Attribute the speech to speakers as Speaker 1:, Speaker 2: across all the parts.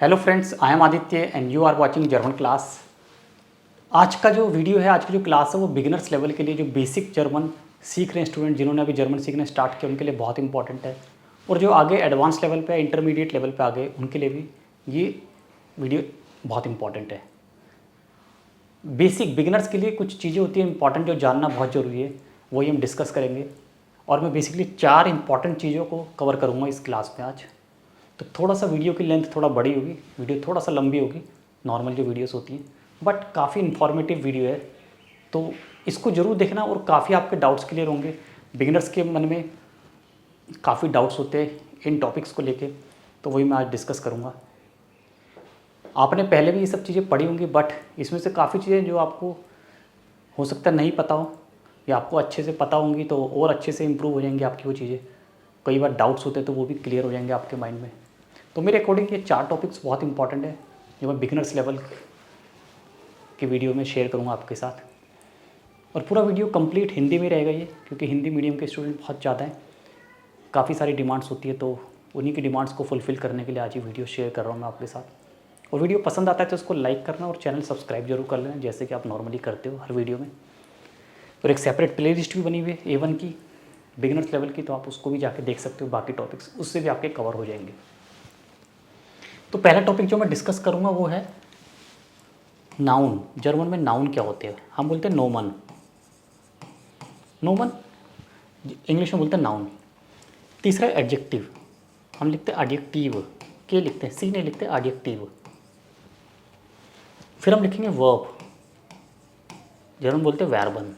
Speaker 1: Hello friends, I am Aditya and you are watching German class. आज का जो video है, आज की जो क्लास है वो बिगिनर्स लेवल के लिए, जो बेसिक जर्मन सीख रहे हैं स्टूडेंट, जिन्होंने अभी जर्मन सीखना स्टार्ट किया, उनके लिए बहुत इंपॉर्टेंट है। और जो आगे एडवांस लेवल पे, इंटरमीडिएट लेवल पे आ गए, उनके लिए भी ये वीडियो बहुत इंपॉर्टेंट है। बेसिक बिगिनर्स के लिए कुछ चीज़ें होती हैं इंपॉर्टेंट, जो जानना बहुत ज़रूरी है, वही हम डिस्कस करेंगे। और मैं बेसिकली 4 इंपॉर्टेंट चीज़ों को कवर करूँगा इस क्लास में आज। तो थोड़ा सा वीडियो की लेंथ थोड़ा बड़ी होगी, वीडियो थोड़ा सा लंबी होगी नॉर्मल जो वीडियोस होती हैं, बट काफ़ी इन्फॉर्मेटिव वीडियो है, तो इसको ज़रूर देखना। और काफ़ी आपके डाउट्स क्लियर होंगे। बिगिनर्स के मन में काफ़ी डाउट्स होते हैं इन टॉपिक्स को लेके, तो वही मैं आज डिस्कस करूँगा। आपने पहले भी ये सब चीज़ें पढ़ी होंगी, बट इसमें से काफ़ी चीज़ें जो आपको हो सकता है नहीं पता हो, या आपको अच्छे से पता होंगी तो और अच्छे से इम्प्रूव हो जाएंगी आपकी वो चीज़ें। कई बार डाउट्स होते हैं तो वो भी क्लियर हो जाएंगे आपके माइंड में। तो मेरे अकॉर्डिंग ये 4 टॉपिक्स बहुत इंपॉर्टेंट है, जो मैं बिगिनर्स लेवल के वीडियो में शेयर करूँगा आपके साथ। और पूरा वीडियो कंप्लीट हिंदी में रहेगा ये, क्योंकि हिंदी मीडियम के स्टूडेंट बहुत ज़्यादा हैं, काफ़ी सारी डिमांड्स होती है, तो उन्हीं की डिमांड्स को फुलफ़िल करने के लिए आज ये वीडियो शेयर कर रहा हूँ मैं आपके साथ। और वीडियो पसंद आता है तो उसको लाइक करना और चैनल सब्सक्राइब जरूर कर लेना, जैसे कि आप नॉर्मली करते हो हर वीडियो में। और एक सेपरेट प्ले लिस्ट भी बनी हुई है A1 की, बिगिनर्स लेवल की, तो आप उसको भी जाके देख सकते हो। बाकी टॉपिक्स उससे भी आपके कवर हो जाएंगे। तो पहला टॉपिक जो मैं डिस्कस करूंगा वो है नाउन। जर्मन में नाउन क्या होते हैं? हम बोलते हैं नोमन। नोमन इंग्लिश में बोलते हैं नाउन। तीसरा एडजेक्टिव, हम लिखते हैं एडजेक्टिव, के लिखते हैं, सी नहीं लिखते, एडजेक्टिव। फिर हम लिखेंगे वर्ब, जर्मन बोलते हैं वर्बन,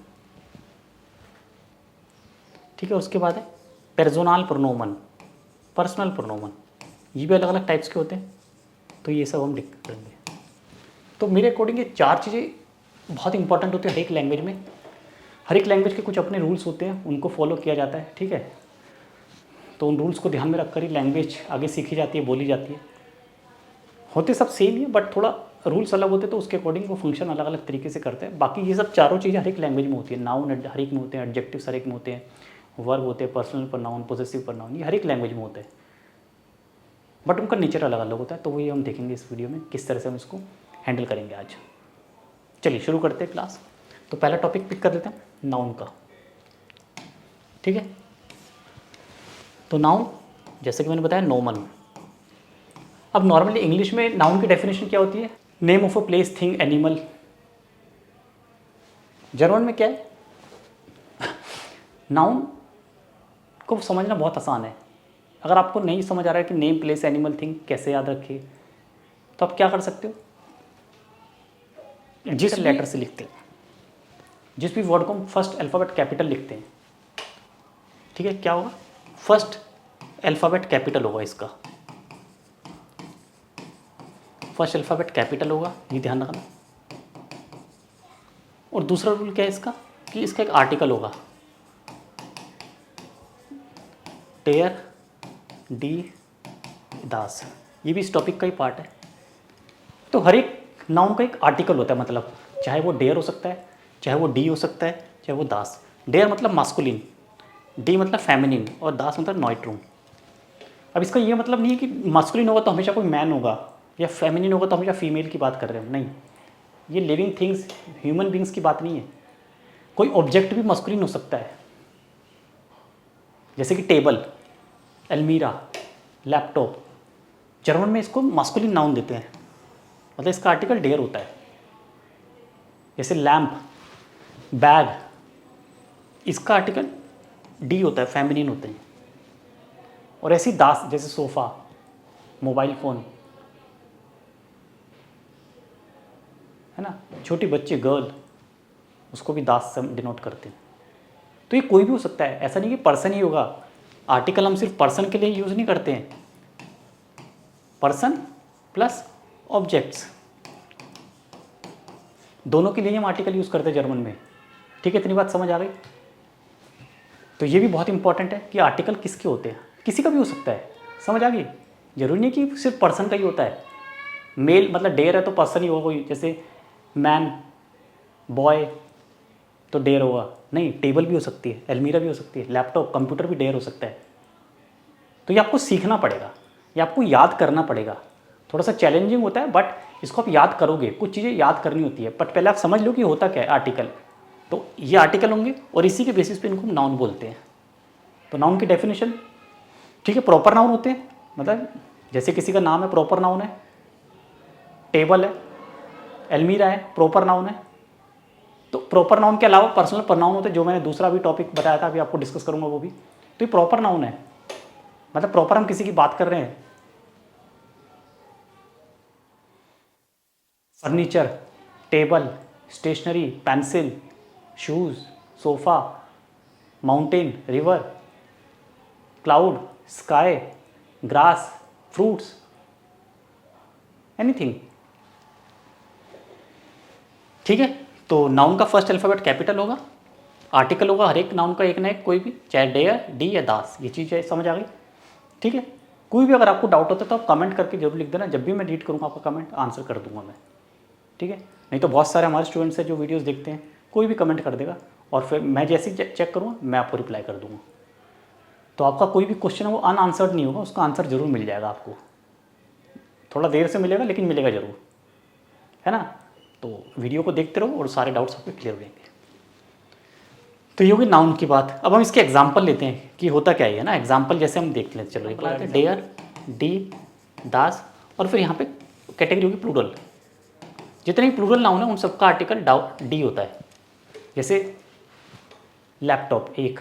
Speaker 1: ठीक है। उसके बाद है पर्सोनल प्रोनोमन, पर्सनल प्रोनोमन, ये भी अलग अलग टाइप्स के होते हैं, तो ये सब हम लिख करेंगे। तो मेरे अकॉर्डिंग ये 4 चीज़ें बहुत इंपॉर्टेंट होती है हर एक लैंग्वेज में। हर एक लैंग्वेज के कुछ अपने रूल्स होते हैं, उनको फॉलो किया जाता है, ठीक है। तो उन रूल्स को ध्यान में रखकर ही लैंग्वेज आगे सीखी जाती है, बोली जाती है। होते सब सेम ही है, बट थोड़ा रूल्स अलग होते हैं, तो उसके अकॉर्डिंग वो फंक्शन अलग अलग तरीके से करते हैं। बाकी ये सब चारों चीज़ें हर एक लैंग्वेज में होती है। नाउन हर एक में होते हैं, एडजेक्टिव्स हर एक में होते हैं, वर्ब होते हैं, पर्सनल प्रोनाउन, पोजेसिव प्रोनाउन, ये हर एक लैंग्वेज में होते हैं, बट उनका नेचर अलग अलग होता है। तो वही हम देखेंगे इस वीडियो में, किस तरह से हम इसको हैंडल करेंगे आज। चलिए शुरू करते हैं क्लास। तो पहला टॉपिक पिक कर देते हैं नाउन का, ठीक है। तो नाउन, जैसे कि मैंने बताया, नोमन। अब नॉर्मली इंग्लिश में नाउन की डेफिनेशन क्या होती है? Name of a place, thing, animal. German में क्या है? नाउन को समझना बहुत आसान है। अगर आपको नहीं समझ आ रहा है कि नेम, प्लेस, एनिमल, थिंग कैसे याद रखिए, तो आप क्या कर सकते हो? जिस लेटर से लिखते हैं, जिस भी वर्ड को हम फर्स्ट अल्फ़ाबेट कैपिटल लिखते हैं, ठीक है, क्या होगा? फर्स्ट अल्फ़ाबेट कैपिटल होगा इसका, फर्स्ट अल्फ़ाबेट कैपिटल होगा, ये ध्यान रखना। और दूसरा रूल क्या है इसका, कि इसका एक आर्टिकल होगा, टेयर, डी, दास, ये भी इस टॉपिक का ही पार्ट है। तो हर एक नाउन का एक आर्टिकल होता है, मतलब चाहे वो डेयर हो सकता है, चाहे वो डी हो सकता है, चाहे वो दास। डेयर मतलब मास्कुलिन, डी मतलब फेमिनिन, और दास मतलब नॉइट्रूम। अब इसका ये मतलब नहीं है कि मास्कुलिन होगा तो हमेशा कोई मैन होगा, या फेमिनिन होगा तो हमेशा फीमेल की बात कर रहे हैं, नहीं। ये लिविंग थिंग्स, ह्यूमन बींग्स की बात नहीं है। कोई ऑब्जेक्ट भी मास्कुलिन हो सकता है, जैसे कि टेबल, अलमीरा, लैपटॉप। जर्मन में इसको मास्कुलिन नाउन देते हैं, मतलब इसका आर्टिकल डेयर होता है। जैसे लैम्प, बैग, इसका आर्टिकल डी होता है, फेमिनिन होते हैं। और ऐसी दास, जैसे सोफ़ा, मोबाइल फ़ोन, है ना, छोटी बच्ची, गर्ल, उसको भी दास से डिनोट करते हैं। तो ये कोई भी हो सकता है, ऐसा नहीं कि पर्सन ही होगा। आर्टिकल हम सिर्फ पर्सन के लिए यूज़ नहीं करते हैं, पर्सन प्लस ऑब्जेक्ट्स, दोनों के लिए हम आर्टिकल यूज़ करते हैं जर्मन में, ठीक है। इतनी बात समझ आ गई? तो ये भी बहुत इंपॉर्टेंट है कि आर्टिकल किसके होते हैं, किसी का भी हो सकता है, समझ आ गई? जरूरी नहीं कि सिर्फ पर्सन का ही होता है। मेल मतलब डेयर है तो पर्सन ही होगा कोई, जैसे मैन, बॉय तो डेयर होगा, नहीं। टेबल भी हो सकती है, अलमीरा भी हो सकती है, लैपटॉप, कंप्यूटर भी डेयर हो सकता है। तो ये आपको सीखना पड़ेगा, ये आपको याद करना पड़ेगा। थोड़ा सा चैलेंजिंग होता है, बट इसको आप याद करोगे, कुछ चीज़ें याद करनी होती है, बट पहले आप समझ लो कि होता क्या है आर्टिकल। तो ये आर्टिकल होंगे और इसी के बेसिस पे इनको हम नाउन बोलते हैं। तो नाउन की डेफिनेशन, ठीक है, प्रॉपर नाउन होते हैं, मतलब जैसे किसी का नाम है प्रॉपर नाउन है, टेबल है, अलमीरा है, प्रॉपर नाउन है। तो प्रॉपर नाउन के अलावा पर्सनल प्रोनाउन होते हैं, जो मैंने दूसरा भी टॉपिक बताया था, अभी आपको डिस्कस करूंगा वो भी। तो ये प्रॉपर नाउन है, मतलब प्रॉपर हम किसी की बात कर रहे हैं। Furniture, table, stationery, pencil, shoes, sofa, mountain, river, cloud, sky, grass, fruits, anything. ठीक है, तो नाउन का फर्स्ट अल्फ़ाबेट कैपिटल होगा, आर्टिकल होगा हर एक नाउन का एक ना एक, कोई भी, चाहे डेयर, डी या दास, ये चीज़ है, समझ आ गई। ठीक है, कोई भी अगर आपको डाउट होता है तो आप कमेंट करके जरूर लिख देना, जब भी मैं रीड करूँगा आपका कमेंट आंसर कर दूंगा मैं। ठीक है, नहीं तो बहुत सारे हमारे स्टूडेंट्स हैं जो वीडियोस देखते हैं, कोई भी कमेंट कर देगा और फिर मैं जैसे ही चेक करूँगा मैं आपको रिप्लाई कर दूँगा। तो आपका कोई भी क्वेश्चन है वो अनआंसर्ड नहीं होगा, उसका आंसर जरूर मिल जाएगा आपको, थोड़ा देर से मिलेगा लेकिन मिलेगा ज़रूर, है ना। तो वीडियो को देखते रहो और सारे डाउट्स आपके क्लियर हो जाएंगे। तो ये होगी नाउन की बात। अब हम इसके एग्जाम्पल लेते हैं कि होता क्या है ना, एग्जाम्पल जैसे हम देख लेते, चलो एक बात है, डेयर, डी, दास, और फिर यहाँ पे कैटेगरी होगी प्लूरल। जितने भी प्लूरल नाउन है उन सबका आर्टिकल डी होता है। जैसे लैपटॉप, एक,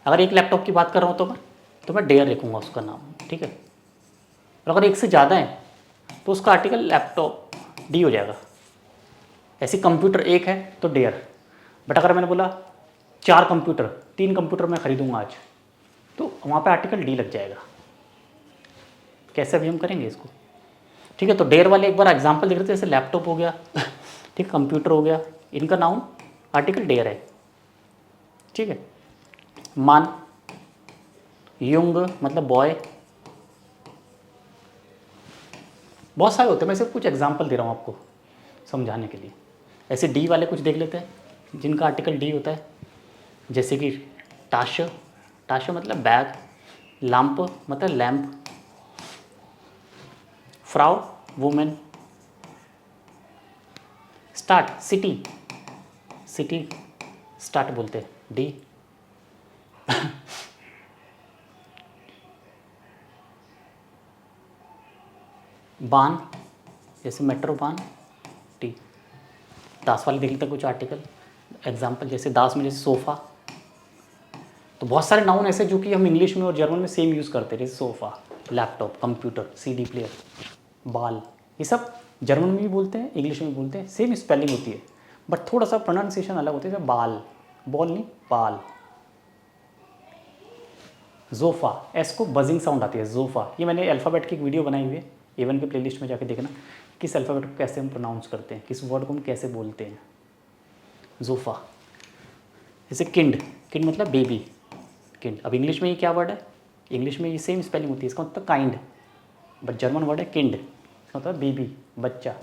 Speaker 1: अगर एक लैपटॉप की बात कर रहा हूँ तो मैं डेयर लिखूँगा उसका नाम, ठीक है। और अगर एक से ज़्यादा है तो उसका आर्टिकल लैपटॉप डी हो जाएगा। ऐसे कंप्यूटर एक है तो डेयर, बट अगर मैंने बोला 4 कंप्यूटर, 3 कंप्यूटर मैं खरीदूंगा आज, तो वहाँ पे आर्टिकल डी लग जाएगा। कैसे भी हम करेंगे इसको, ठीक है। तो डेयर वाले एक बार एग्जांपल देख रहे थे, जैसे लैपटॉप हो गया, ठीक, कंप्यूटर हो गया, इनका नाउन आर्टिकल डेयर है, ठीक है। मान, युंग मतलब बॉय, बहुत सारे होते हैं, मैं सिर्फ कुछ एग्जांपल दे रहा हूँ आपको समझाने के लिए। ऐसे डी वाले कुछ देख लेते हैं जिनका आर्टिकल डी होता है, जैसे कि टाश, टाश मतलब बैग, लैम्प मतलब lamp, Frau women, start city, city start बोलते हैं, डी। बान, जैसे मेट्रो बान, टी। दास वाले देख लेते हैं कुछ आर्टिकल एग्जाम्पल, जैसे दास में जैसे सोफ़ा। तो बहुत सारे नाउन ऐसे जो कि हम इंग्लिश में और जर्मन में सेम यूज़ करते हैं, जैसे sofa, laptop, computer, CD player, बाल, ये सब जर्मन में भी बोलते हैं, इंग्लिश में भी बोलते हैं, सेम स्पेलिंग होती है, बट थोड़ा सा प्रोनाउंसिएशन अलग होती है, जैसे बाल, बॉल नहीं बाल। जोफ़ा, एस को बजिंग साउंड आती है, जोफ़ा। ये मैंने अल्फ़ाबेट की एक वीडियो बनाई हुई है, A1 के प्लेलिस्ट में जाके देखना, किस अल्फ़ाबेट को कैसे हम प्रोनाउंस करते हैं, किस वर्ड को हम कैसे बोलते हैं, जोफ़ा। जैसे किंड, किंड मतलब बेबी, किंड। अब इंग्लिश में ये क्या वर्ड है, इंग्लिश में ये सेम स्पेलिंग होती है, इसका मतलब काइंड, बट जर्मन वर्ड है किंड, इसका मतलब बेबी, बच्चा,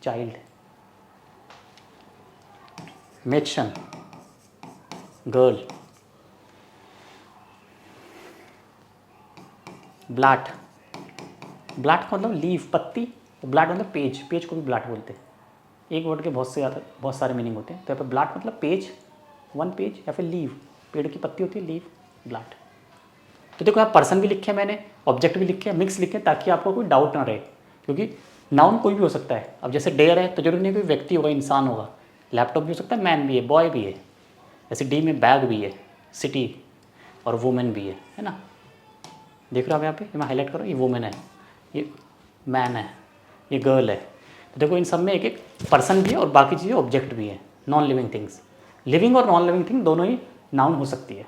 Speaker 1: चाइल्ड। Madsen, girl. ब्लाट, ब्लाट का मतलब लीफ, पत्ती, ब्लाट मतलब पेज, पेज को भी ब्लाट बोलते हैं। एक वर्ड के बहुत सारे मीनिंग होते हैं। तो यहाँ पर ब्लाट मतलब पेज, वन पेज, या फिर लीव, पेड़ की पत्ती होती है, लीव, ब्लाट। तो देखो यहाँ पर्सन भी लिखे हैं मैंने, ऑब्जेक्ट भी लिखे हैं, मिक्स लिखे हैं, ताकि आपको कोई डाउट ना रहे, क्योंकि नाउन कोई भी हो सकता है। अब जैसे डेयर है तो जरूरी नहीं कोई व्यक्ति होगा, इंसान होगा, लैपटॉप भी हो सकता है, मैन भी है, बॉय भी है। जैसे डी में बैग भी है, सिटी, और वुमेन भी है ना। देख रहे हो आप यहाँ पे, मैं हाईलाइट कर रहा हूँ, ये वुमेन है, ये मैन है, ये गर्ल है। तो देखो इन सब में एक एक पर्सन भी है और बाकी चीज़ें ऑब्जेक्ट भी है, नॉन लिविंग थिंग्स। लिविंग और नॉन लिविंग थिंग दोनों ही नाउन हो सकती है।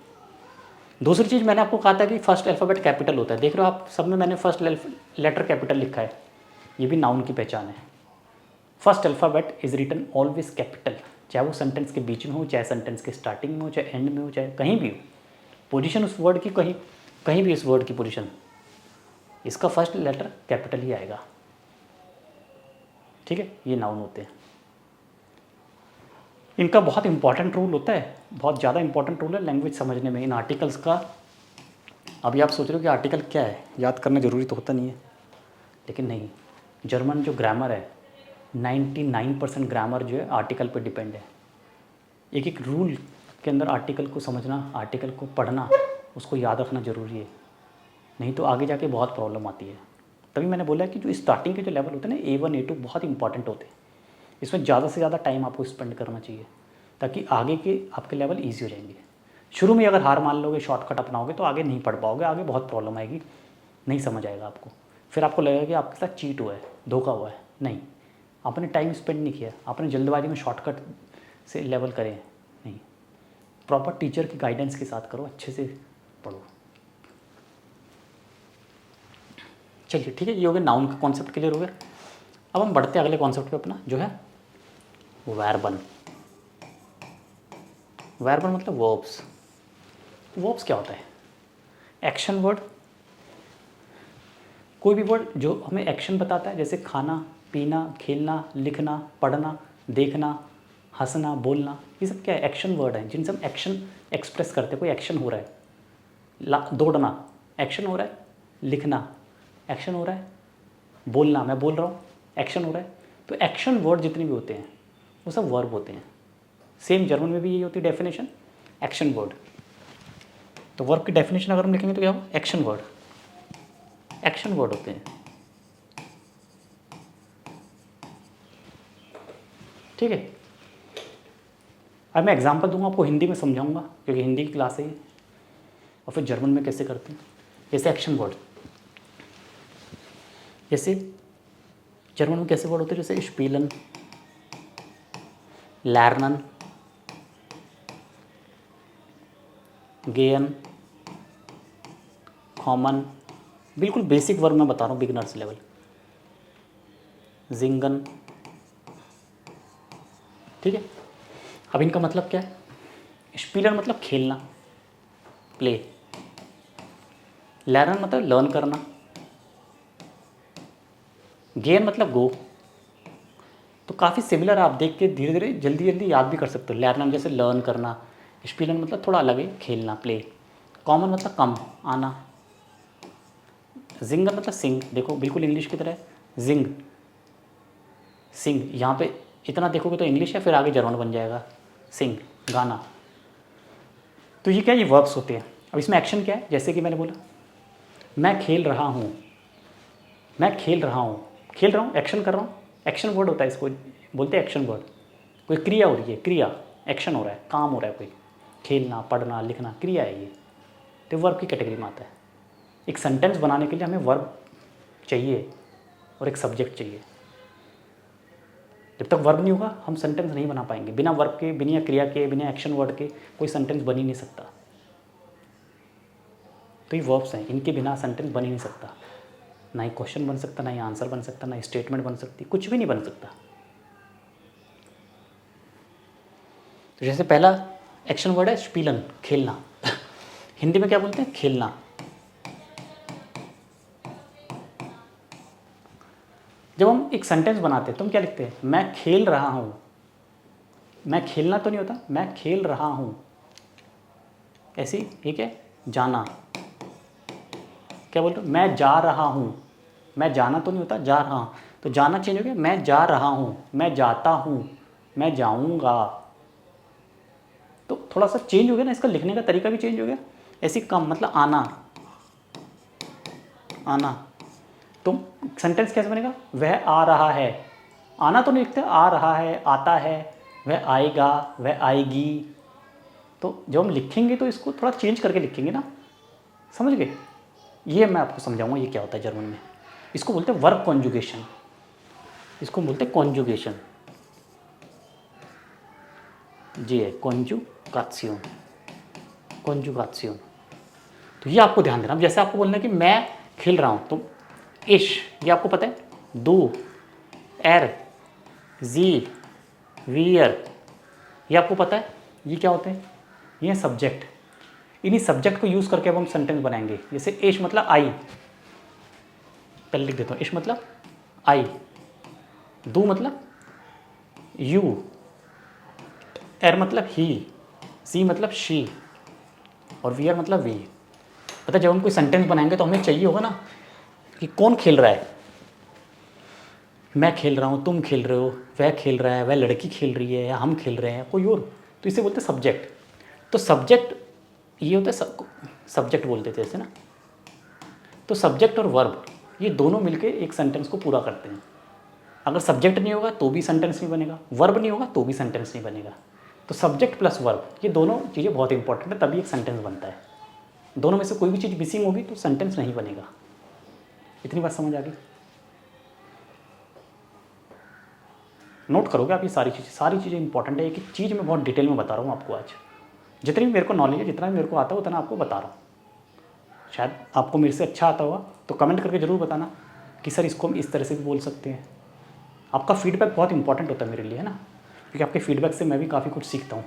Speaker 1: दूसरी चीज़ मैंने आपको कहा था कि फर्स्ट अल्फ़ाबेट कैपिटल होता है, देख रहे हो आप सब में मैंने फर्स्ट लेटर कैपिटल लिखा है, ये भी नाउन की पहचान है। First alphabet is written always capital, चाहे वो सेंटेंस के बीच में हो, चाहे सेंटेंस के स्टार्टिंग में हो, चाहे एंड में हो, चाहे कहीं भी हो, पोजीशन उस वर्ड की कहीं कहीं भी, इस वर्ड की पोजीशन, इसका फर्स्ट लेटर कैपिटल ही आएगा, ठीक है। ये नाउन होते हैं। इनका बहुत इंपॉर्टेंट रोल होता है, बहुत ज़्यादा इंपॉर्टेंट रोल है लैंग्वेज समझने में इन आर्टिकल्स का। अभी आप सोच रहे हो कि आर्टिकल क्या है, याद करना ज़रूरी तो होता नहीं है, लेकिन नहीं, जर्मन जो ग्रामर है 99% ग्रामर जो है आर्टिकल पे डिपेंड है। एक एक रूल के अंदर आर्टिकल को समझना, आर्टिकल को पढ़ना, उसको याद रखना ज़रूरी है, नहीं तो आगे जाके बहुत प्रॉब्लम आती है। तभी मैंने बोला कि जो स्टार्टिंग के जो लेवल होते हैं ना A1 A2 बहुत इंपॉर्टेंट होते हैं, इसमें ज़्यादा से ज़्यादा टाइम आपको स्पेंड करना चाहिए ताकि आगे के आपके लेवल ईजी हो जाएंगे। शुरू में अगर हार मान लोगे, शॉर्टकट अपनाओगे तो आगे नहीं पढ़ पाओगे, आगे बहुत प्रॉब्लम आएगी, नहीं समझ आएगा आपको, फिर आपको लगेगा कि आपके साथ चीट हुआ है, धोखा हुआ है। नहीं, आपने टाइम स्पेंड नहीं किया, आपने जल्दबाजी में शॉर्टकट से लेवल करें, नहीं, प्रॉपर टीचर की गाइडेंस के साथ करो, अच्छे से पढ़ो। चलिए ठीक है, ये हो गया नाउन का कॉन्सेप्ट क्लियर हो गया। अब हम बढ़ते हैं अगले कॉन्सेप्ट पे अपना, जो है वर्बन। वर्बन मतलब वर्ब्स। वर्ब्स क्या होता है? एक्शन वर्ड, कोई भी वर्ड जो हमें एक्शन बताता है, जैसे खाना, पीना, खेलना, लिखना, पढ़ना, देखना, हंसना, बोलना, ये सब क्या है? एक्शन वर्ड हैं जिनसे हम एक्शन एक्सप्रेस करते हैं। कोई एक्शन हो रहा है, दौड़ना एक्शन हो रहा है, लिखना एक्शन हो रहा है, बोलना मैं बोल रहा हूँ एक्शन हो रहा है। तो एक्शन वर्ड जितने भी होते हैं वो सब वर्ब होते हैं। सेम जर्मन में भी यही होती है डेफिनेशन, एक्शन वर्ड। तो वर्ब की डेफिनेशन अगर हम लिखेंगे तो क्या होगा? एक्शन वर्ड, एक्शन वर्ड होते हैं। ठीक है, अब मैं एग्जांपल दूंगा आपको, हिंदी में समझाऊंगा क्योंकि हिंदी की क्लास है ये, और फिर जर्मन में कैसे करते हैं। जैसे एक्शन वर्ड, जैसे जर्मन में कैसे वर्ड होते हैं? जैसे स्पीलन, लर्नन, गेन, कॉमन, बिल्कुल बेसिक वर्ड मैं बता रहा हूँ, बिगिनर्स लेवल। जिंगन, ठीक है। अब इनका मतलब क्या है? स्पीलन मतलब खेलना, प्ले। लर्न मतलब लर्न करना। गेन मतलब गो। तो काफ़ी सिमिलर, आप देख के धीरे धीरे जल्दी जल्दी याद भी कर सकते हो। लर्न जैसे लर्न करना, स्पीलन मतलब थोड़ा अलग है, खेलना, प्ले। कॉमन मतलब कम, आना। जिंगर मतलब सिंग, देखो बिल्कुल इंग्लिश की तरह, जिंग, सिंग। यहाँ पे इतना देखोगे तो इंग्लिश है, फिर आगे जर्मन बन जाएगा, सिंग, गाना। तो ये क्या, ये वर्ब्स होते हैं। अब इसमें एक्शन क्या है? जैसे कि मैंने बोला मैं खेल रहा हूँ, मैं खेल रहा हूँ, खेल रहा हूँ, एक्शन कर रहा हूँ, एक्शन वर्ड होता है, इसको बोलते हैं एक्शन वर्ड। कोई क्रिया हो रही है, क्रिया, एक्शन हो रहा है, काम हो रहा है कोई, खेलना, पढ़ना, लिखना, क्रिया है ये, तो वर्ब की कैटेगरी में आता है। एक सेंटेंस बनाने के लिए हमें वर्ब चाहिए और एक सब्जेक्ट चाहिए। जब तक वर्ब नहीं होगा हम सेंटेंस नहीं बना पाएंगे। बिना वर्ब के, बिना क्रिया के, बिना एक्शन वर्ड के कोई सेंटेंस बन ही नहीं सकता। तो ये वर्ब्स हैं, इनके बिना सेंटेंस बन ही नहीं सकता। ना ही क्वेश्चन बन सकता, ना ही आंसर बन सकता, ना ही स्टेटमेंट बन सकती, कुछ भी नहीं बन सकता। तो जैसे पहला एक्शन वर्ड है स्पीलन, खेलना। हिंदी में क्या बोलते हैं? खेलना। जब हम एक सेंटेंस बनाते हैं तो हम क्या लिखते हैं? मैं खेल रहा हूँ। मैं खेलना तो नहीं होता, मैं खेल रहा हूँ, ऐसी ठीक है। जाना, क्या बोलते हो? मैं जा रहा हूँ। मैं जाना तो नहीं होता, जा रहा हूँ, तो जाना चेंज हो गया, मैं जा रहा हूँ, मैं जाता हूँ, मैं जाऊँगा। तो थोड़ा सा चेंज हो गया ना, इसका लिखने का तरीका भी चेंज हो गया। ऐसी कम मतलब आना, आना। तो सेंटेंस कैसे बनेगा? वह आ रहा है। आना तो नहीं लिखते, आ रहा है, आता है, वह आएगा, वह आएगी। तो जब हम लिखेंगे तो इसको थोड़ा चेंज करके लिखेंगे ना, समझ गए? ये मैं आपको समझाऊंगा ये क्या होता है जर्मन में। इसको बोलते हैं वर्ब कॉन्जुगेशन, इसको बोलते हैं कॉन्जुगेशन। जी है, कॉन्जुगासियन, कॉन्जुगासियन। तो ये आपको ध्यान देना। जैसे आपको बोलना है कि मैं खेल रहा हूँ, तो इश, ये आपको पता है, दो, एर, जी, वियर, ये आपको पता है, ये क्या होते हैं? ये सब्जेक्ट। इन्हीं सब्जेक्ट को यूज़ करके अब हम सेंटेंस बनाएंगे। जैसे इश मतलब आई, पहले लिख देता हूँ, इश मतलब आई, दो मतलब यू, एर मतलब ही, सी मतलब शी, और वियर मतलब वी। पता है, जब हम कोई सेंटेंस बनाएंगे तो हमें चाहिए होगा ना कि कौन खेल रहा है। मैं खेल रहा हूँ, तुम खेल रहे हो, वह खेल रहा है, वह लड़की खेल रही है, या हम खेल रहे हैं, कोई और, तो इसे बोलते हैं सब्जेक्ट। तो सब्जेक्ट ये होता है, सब्जेक्ट बोलते थे ऐसे ना। तो सब्जेक्ट और वर्ब ये दोनों मिलके एक सेंटेंस को पूरा करते हैं। अगर सब्जेक्ट नहीं होगा तो भी सेंटेंस नहीं बनेगा, वर्ब नहीं होगा तो भी सेंटेंस नहीं बनेगा। तो सब्जेक्ट प्लस वर्ब ये दोनों चीज़ें बहुत इंपॉर्टेंट है, तभी एक सेंटेंस बनता है। दोनों में से कोई भी चीज़ मिसिंग होगी तो सेंटेंस नहीं बनेगा। इतनी बात समझ आ गई? नोट करोगे आप ये सारी चीज़ें इंपॉर्टेंट है। एक चीज़ मैं बहुत डिटेल में बता रहा हूँ आपको आज। जितनी भी मेरे को नॉलेज है, जितना भी मेरे को आता है उतना आपको बता रहा हूँ। शायद आपको मेरे से अच्छा आता होगा तो कमेंट करके ज़रूर बताना कि सर इसको हम इस तरह से भी बोल सकते हैं। आपका फीडबैक बहुत इंपॉर्टेंट होता है मेरे लिए, है ना, क्योंकि आपके फीडबैक से मैं भी काफ़ी कुछ सीखता हूँ।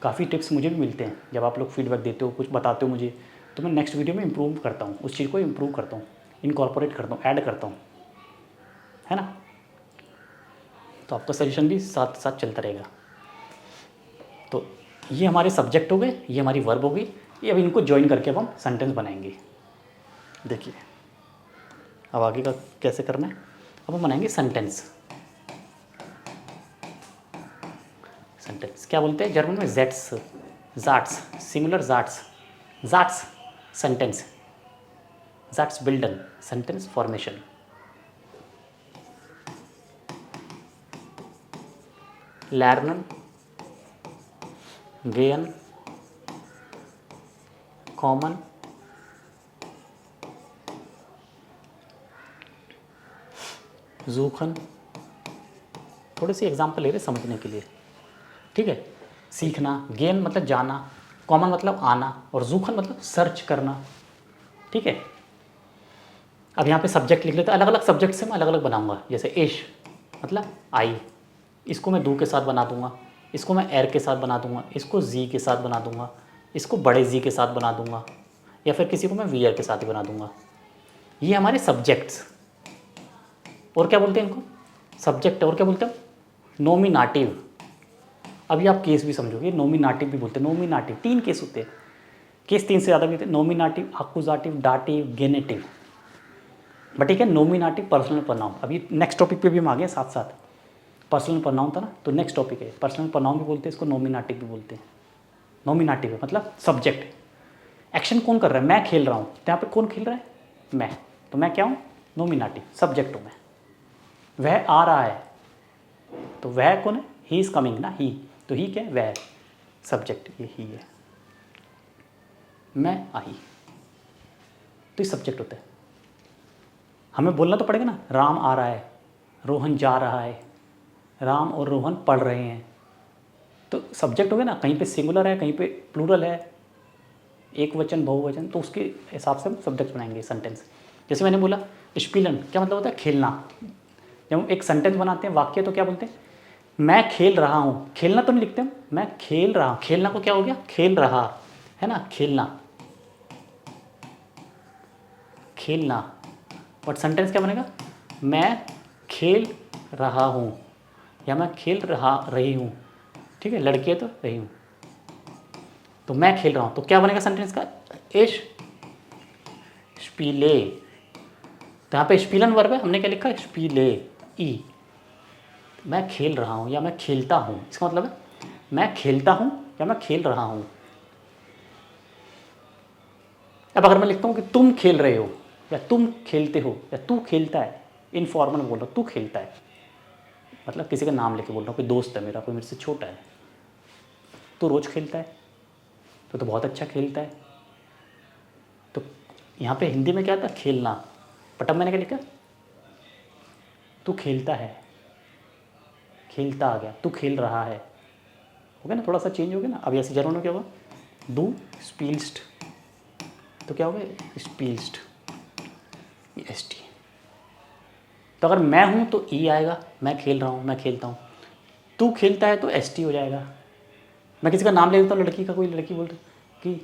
Speaker 1: काफ़ी टिप्स मुझे भी मिलते हैं जब आप लोग फीडबैक देते हो, कुछ बताते हो मुझे, तो मैं नेक्स्ट वीडियो में इम्प्रूव करता हूँ, उस चीज़ को इम्प्रूव करता हूँ, इनकॉर्पोरेट करता हूँ, ऐड करता हूँ, है ना। तो आपका सजेशन भी साथ साथ चलता रहेगा। तो ये हमारे सब्जेक्ट हो गए, ये हमारी वर्ब हो गई। ये अब इनको ज्वाइन करके अब हम सेंटेंस बनाएंगे। देखिए अब आगे का कैसे करना है। अब हम बनाएंगे सेंटेंस। सेंटेंस क्या बोलते हैं जर्मन में? जेट्स, जाट्स, सिंगुलर जाट्स, जाट्स सेंटेंस, जाट्स बिल्डन सेंटेंस फॉर्मेशन। लर्नन, गेन, कॉमन, जूखन। थोड़े से एग्जाम्पल ले रहे समझने के लिए, ठीक है। सीखना, गेन मतलब जाना, कॉमन मतलब आना, और जूखन मतलब सर्च करना, ठीक है। अब यहाँ पे सब्जेक्ट लिख लेते हैं। अलग अलग सब्जेक्ट से मैं अलग अलग बनाऊंगा। जैसे इश मतलब आई, इसको मैं दू के साथ बना दूंगा, इसको मैं एर के साथ बना दूंगा, इसको जी के साथ बना दूंगा, इसको बड़े जी के साथ बना दूंगा, या फिर किसी को मैं वी आर के साथ ही बना दूंगा। ये हमारे सब्जेक्ट्स। और क्या बोलते हैं इनको? सब्जेक्ट। और क्या बोलते हैं? नोमिनाटिव। अभी आप केस भी समझोगे, नोमिनाटिव भी बोलते हैं। नोमिनाटिव 3 केस होते हैं, केस 3 से ज़्यादा भी होते हैं। नोमिनाटिव, अक्यूजाटिव, डाटिव, गेनेटिव। बट ठीक है, नोमिनाटिव पर्सनल प्रोनाउन। अभी नेक्स्ट टॉपिक पे भी हम आ गए साथ साथ। पर्सनल प्रोनाउन था ना, तो नेक्स्ट टॉपिक है पर्सनल प्रोनाउन भी बोलते हैं इसको, नोमिनाटिव भी बोलते हैं। नोमिनाटिव है मतलब सब्जेक्ट। एक्शन कौन कर रहा है? मैं खेल रहा हूँ। तो यहाँ पे कौन खेल रहा है? मैं। तो मैं क्या हूँ? नोमिनाटिव, सब्जेक्ट हूँ मैं। वह आ रहा है, तो वह कौन है? ही इज़ कमिंग ना, ही। तो ही क्या है? वह। सब्जेक्ट ये ही है। मैं आई, तो ये सब्जेक्ट होता है। हमें बोलना तो पड़ेगा ना, राम आ रहा है, रोहन जा रहा है, राम और रोहन पढ़ रहे हैं। तो सब्जेक्ट हो गया ना, कहीं पे सिंगुलर है, कहीं पे प्लूरल है, एक वचन, बहुवचन, तो उसके हिसाब से हम सब्जेक्ट बनाएंगे सेंटेंस। जैसे मैंने बोला स्पीलन, क्या मतलब होता है? खेलना। जब हम एक सेंटेंस बनाते हैं, वाक्य, तो क्या बोलते हैं? मैं खेल रहा हूँ। खेलना तो नहीं लिखते हम, मैं खेल रहा हूँ। खेलना को क्या हो गया? खेल रहा, है ना, खेलना, खेलना। बट सेंटेंस क्या बनेगा? मैं खेल रहा हूँ, या मैं खेल रही हूँ, ठीक है, लड़की है तो रही हूँ। तो मैं खेल रहा हूँ, तो क्या बनेगा सेंटेंस का? इश स्पीले। तो यहाँ पे स्पीलन वर्ब है, हमने क्या लिखा? स्पीले, ई। मैं खेल रहा हूँ या मैं खेलता हूँ, इसका मतलब है मैं खेलता हूँ या मैं खेल रहा हूँ। अब अगर मैं लिखता हूँ कि तुम खेल रहे हो, या तुम खेलते हो, या तू खेलता है, इनफॉर्मल बोल रहा हूँ, तू खेलता है, मतलब किसी का नाम लेके बोल रहा हूँ, कोई दोस्त है मेरा, कोई मेरे से छोटा है। तू रोज़ खेलता है, तो बहुत अच्छा खेलता है। तो यहाँ पे हिंदी में क्या था? खेलना। बट अब मैंने क्या लिखा? तू खेलता है, खेलता आ गया, तू खेल रहा है, हो गया ना, थोड़ा सा चेंज हो गया ना। अब ऐसे जर्मन में क्या होगा? डू स्पील्स्ट, तो क्या होगा? स्पील्स्ट, एस टी। तो अगर मैं हूँ तो ई आएगा, मैं खेल रहा हूँ, मैं खेलता हूँ। तू खेलता है तो एस टी हो जाएगा। मैं किसी का नाम ले लेता हूँ, लड़की का, कोई लड़की बोल रही कि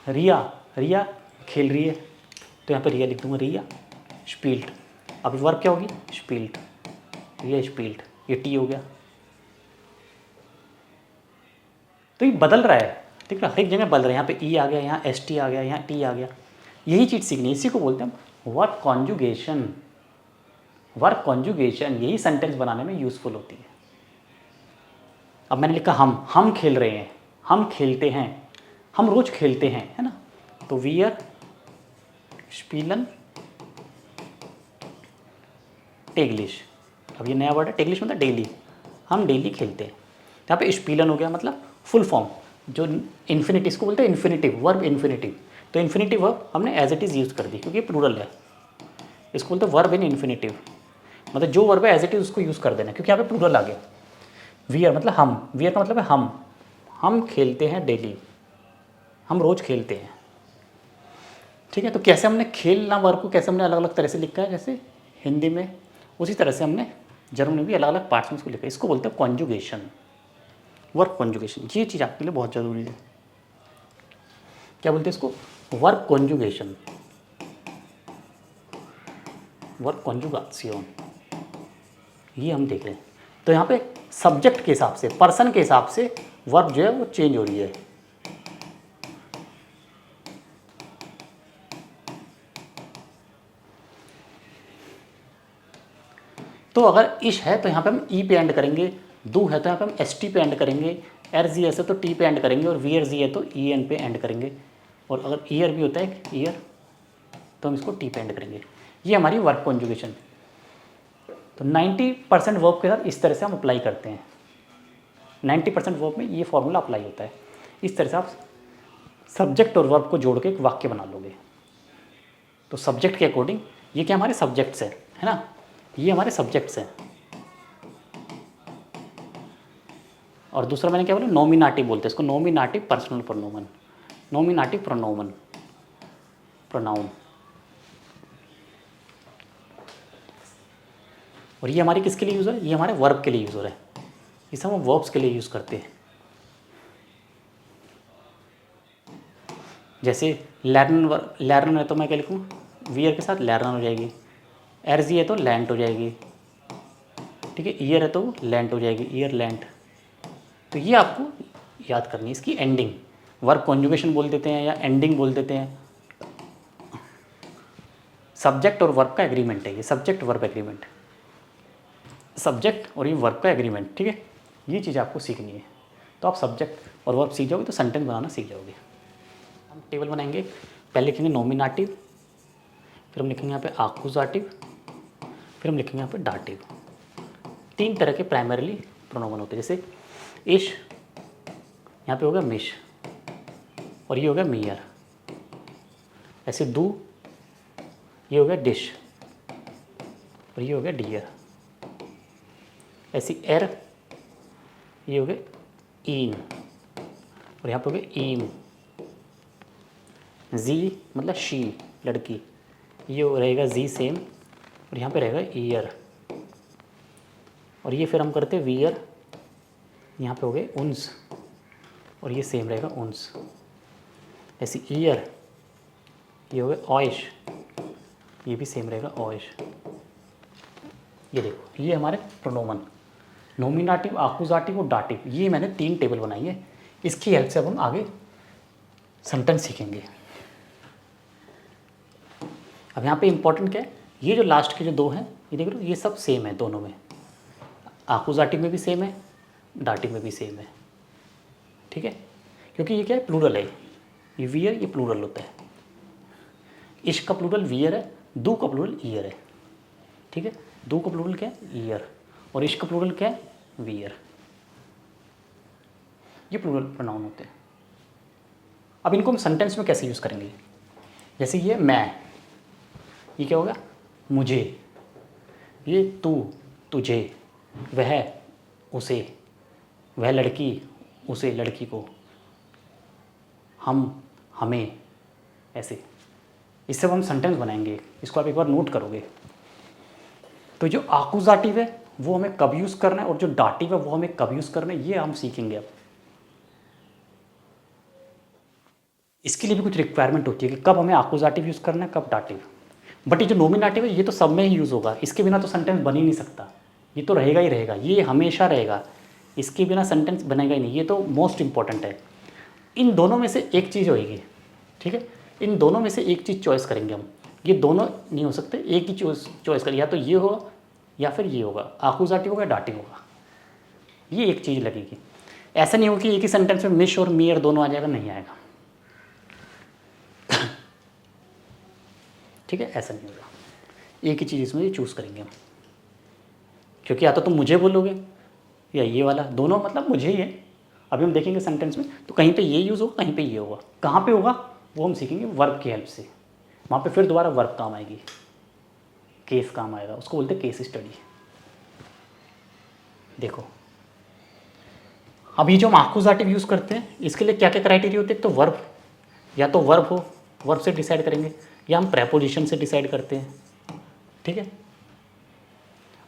Speaker 1: रिया, रिया खेल रही है, तो यहाँ पे रिया लिख दूँगा, रिया स्पील्ट। अब वर्ब क्या होगी? स्पील्ट, रिया स्पील्ट, ये टी हो गया। तो ये बदल रहा है, ठीक है, हर एक जगह बदल रहा है। यहाँ पे ई आ गया, यहाँ एस टी आ गया, यहाँ टी आ गया। यही चीज़ सीखनी है, इसी को बोलते हैं वर्ब कॉन्जुगेशन। वर्ब कॉन्जुगेशन यही सेंटेंस बनाने में यूज़फुल होती है। अब मैंने लिखा हम खेल रहे हैं, हम खेलते हैं, हम रोज़ खेलते हैं, है ना। तो वीयर स्पीलन टेगलिश। अब ये नया वर्ड है, टेगलिश मतलब डेली, हम डेली खेलते हैं। यहाँ पे स्पीलन हो गया मतलब फुल फॉर्म, जो इन्फिनिटिव, इसको बोलते हैं इन्फिनिटिव, वर्ब इन्फिनिटिव। तो इन्फिनिटिव वर्ब हमने एज इट इज़ यूज़ कर दी क्योंकि ये प्लूरल है, इसको बोलते हैं वर्ब इन इन्फिनिटिव, मतलब जो वर्ब है एज इट इज़ उसको यूज़ कर देना क्योंकि यहाँ पे प्लूरल आ गया। वियर मतलब हम, वियर का मतलब है हम खेलते हैं डेली, हम रोज़ खेलते हैं। ठीक है, तो कैसे हमने खेलना वर्ब को कैसे हमने अलग अलग तरह से लिखा है, जैसे हिंदी में, उसी तरह से हमने जर्मन में भी अलग अलग पार्ट्स में इसको लिखा है। इसको बोलते हैं कॉन्जुगेशन, वर्ब कॉन्जुगेशन। ये चीज़ आपके लिए बहुत ज़रूरी है। क्या बोलते हैं इसको? वर्ब कॉन्जुगेशन, वर्ब कॉन्जुगासियोन, ये हम देख रहे हैं। तो यहाँ पे सब्जेक्ट के हिसाब से, पर्सन के हिसाब से वर्ब जो है वो चेंज हो रही है। तो अगर इश है तो यहाँ पे हम ई पे एंड करेंगे, दू है तो यहाँ पे हम एस टी पे एंड करेंगे, एर जी एस है तो टी पे एंड करेंगे, और वी एर जी है तो ई एन पे एंड करेंगे, और अगर ईयर भी होता है ईयर तो हम इसको टी पे एंड करेंगे। ये हमारी वर्ब कॉन्जुगेशन। तो 90% वर्ब के साथ इस तरह से हम अप्लाई करते हैं। 90% वर्ब में ये फॉर्मूला अप्लाई होता है। इस तरह से आप सब्जेक्ट और वर्ब को जोड़ के एक वाक्य बना लोगे। तो सब्जेक्ट के अकॉर्डिंग ये क्या हमारे सब्जेक्ट्स हैं, है ना, ये हमारे सब्जेक्ट्स हैं। और दूसरा मैंने क्या बोला, नॉमिनाटिव बोलते हैं इसको, नॉमिनाटिव पर्सनल प्रोनोमन, नॉमिनाटिव प्रोनोमन, प्रोनाउन। और ये हमारी किसके लिए यूज़ है? ये हमारे वर्ब के लिए यूज़ हो रहा है, इसे हम वर्ब्स के लिए यूज़ करते हैं। जैसे लर्नर है तो मैं क्या लिखूँ, वियर के साथ लर्नर हो जाएगी, एरजी है तो लैंड हो जाएगी, ठीक है, ईयर है तो लैंड हो जाएगी, ईयर लैंड। तो ये आपको याद करनी है। इसकी एंडिंग वर्ब कॉन्जुगेशन बोल देते हैं या एंडिंग बोल देते हैं। सब्जेक्ट और वर्ब का एग्रीमेंट है ये, सब्जेक्ट वर्ब एग्रीमेंट, सब्जेक्ट और ये वर्ब का एग्रीमेंट, ठीक है, ये चीज़ आपको सीखनी है। तो आप सब्जेक्ट और वर्ब सीख जाओगे तो सेंटेंस बनाना सीख जाओगे। हम टेबल बनाएंगे, पहले लिखेंगे नॉमिनाटिव, फिर हम लिखेंगे यहाँ पे आकुजाटिव, फिर हम लिखेंगे यहाँ पे डाटिव। 3 तरह के प्राइमरीली प्रोनोमन होते हैं, जैसे इश, यहाँ पे हो गया मिश, और ये हो गया मियर। ऐसे दू, ये हो गया डिश, और ये हो गया डियर। ऐसी एर, ये हो गया ईन, और यहाँ पे हो गया ईम। जी मतलब शी, लड़की, ये रहेगा जी सेम, और यहाँ पे रहेगा ईयर। और ये फिर हम करते हैं वियर, यहाँ पे हो गए उन्स, और ये सेम रहेगा उन्स। ऐसे ईयर, ये हो गया ऑयश, ये भी सेम रहेगा ऑयश। ये देखो, ये हमारे प्रोनोमन, नॉमिनाटिव, आकुजाटिव और डाटिव, ये मैंने 3 टेबल बनाई है। इसकी हेल्प से अब हम आगे सेंटेंस सीखेंगे। अब यहाँ पे इंपॉर्टेंट क्या है, ये जो लास्ट के जो 2 हैं, ये देख लो, ये सब सेम है दोनों में, आकुजाटिव में भी सेम है, डाटिव में भी सेम है, ठीक है, क्योंकि ये क्या है, प्लूरल है। ये वियर, ये प्लूरल होता है। इश का प्लूरल वियर है, दू का प्लूरल ईयर है, ठीक है, दू का प्लूरल क्या है, ईयर, और इश का प्लूरल क्या है, वियर। ये प्लूरल प्रोनाउन होते हैं। अब इनको हम सेंटेंस में कैसे यूज़ करेंगे, जैसे ये मैं, ये क्या होगा, मुझे, ये तू, तुझे, वह, उसे, वह लड़की, उसे, लड़की को, हम, हमें, ऐसे। इससे हम सेंटेंस बनाएंगे, इसको आप एक बार नोट करोगे। तो जो आकुजाटिव है वो हमें कब यूज़ करना है, और जो डाटिव है वो हमें कब यूज़ करना है, ये हम सीखेंगे अब। इसके लिए भी कुछ रिक्वायरमेंट होती है कि कब हमें आकुजाटिव यूज़ करना है, कब डाटिव। बट ये जो नॉमिनेटिव है ये तो सब में ही यूज़ होगा, इसके बिना तो सेंटेंस बन ही नहीं सकता, ये तो रहेगा ही रहेगा, ये हमेशा रहेगा, इसके बिना सेंटेंस बनेगा ही नहीं, ये तो मोस्ट इंपॉर्टेंट है। इन दोनों में से एक चीज़ होएगी, ठीक है, इन दोनों में से एक चीज़ चॉइस करेंगे हम, ये दोनों नहीं हो सकते, एक ही चॉइस करें, या तो ये होगा या फिर ये होगा, आकुजाटिव होगा, डाटिव होगा। ये एक चीज़ लगेगी। ऐसा नहीं होगा कि एक ही सेंटेंस में मिश और मियर दोनों आ जाएगा, नहीं आएगा। ठीक है, ऐसा नहीं होगा। एक ही चीज़ इसमें चूज़ करेंगे हम, क्योंकि या तो तुम मुझे बोलोगे या ये वाला, दोनों मतलब मुझे ही है। अभी हम देखेंगे सेंटेंस में तो कहीं पे ये यूज़ होगा, कहीं पे ये होगा। कहाँ पे होगा वो हम सीखेंगे वर्ब की हेल्प से। वहाँ पे फिर दोबारा वर्ब काम आएगी, केस काम आएगा, उसको बोलते हैं केस स्टडी। देखो अभी जो हम आकुजाटिव यूज़ करते हैं इसके लिए क्या क्या क्राइटेरिया होते हैं, तो वर्ब, या तो वर्ब हो, वर्ब से डिसाइड करेंगे, या हम प्रेपोजिशन से डिसाइड करते हैं। ठीक है,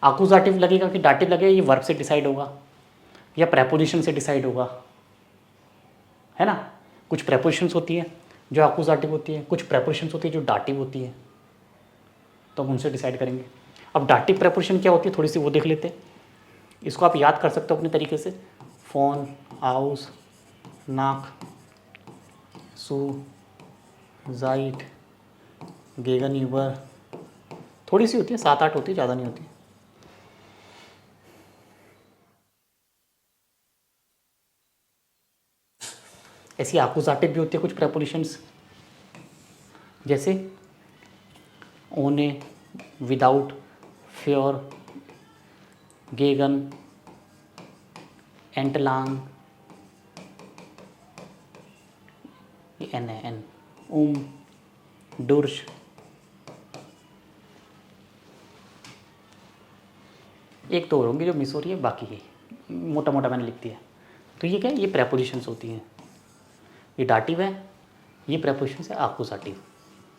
Speaker 1: आकुजाटिव लगेगा कि डाटिव लगेगा, ये वर्ब से डिसाइड होगा या प्रेपोजिशन से डिसाइड होगा, है ना। कुछ प्रेपोजिशंस होती है जो आकुजाटिव होती है, कुछ प्रेपोजिशंस होती है जो डाटिव होती है, तो हम उनसे डिसाइड करेंगे। अब डाटिव प्रेपोजिशन क्या होती है थोड़ी सी वो देख लेते हैं। इसको आप याद कर सकते हो अपने तरीके से, फोन, हाउस, नाक, सू, जाइट, गेगन यूबर, थोड़ी सी होती है, 7-8 होती है, ज़्यादा नहीं होती। ऐसी आकुजाटिव भी होती है कुछ प्रेपोजिशंस, जैसे ओने, विदाउट, फ्योर, गेगन, एंटलांग, एन है एन, डुर्श, एक तो और होंगी जो मिस हो रही है, बाकी ही मोटा मोटा मैंने लिख दिया। तो ये क्या है, ये प्रेपोजिशंस होती हैं। ये डाटिव है, ये प्रेपोजिशंस है आकुजाटिव।